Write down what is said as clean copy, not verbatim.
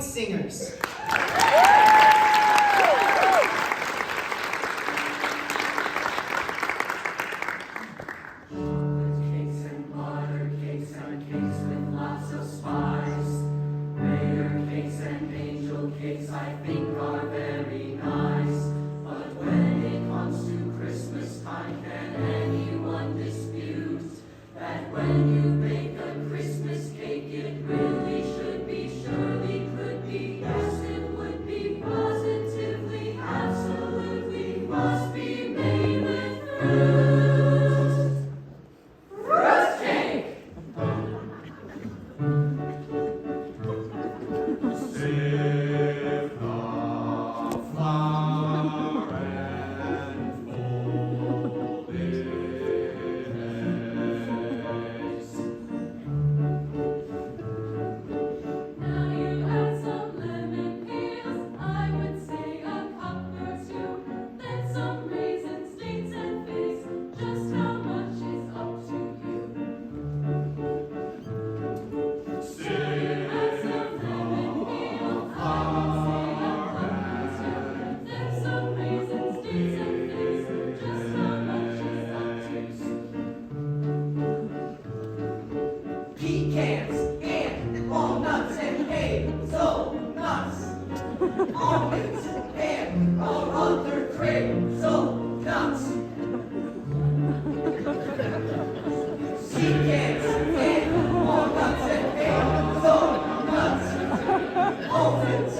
singers. Cakes and butter cakes and cakes with lots of spice. Layer cakes and angel cakes I think are very nice. But when it comes to Christmas time, can anyone dispute that when you bake a Christmas cake, it really should be, surely could be, yes it would be, positively, absolutely, must be made with fruit. Fruit cake! Sift the flour and fold in eggs. Now you add some lemon peels, I would say a cup or two. Then some raisins, dates, and figs. Just how much is up to you? Add some lemon peels, I would say a cup or two. Then some raisins, dates, and figs. Just how much is up to you? Pecans and walnuts and hazelnuts. Almonds and all other hazelnuts. Pecans and walnuts and hazelnuts. Almonds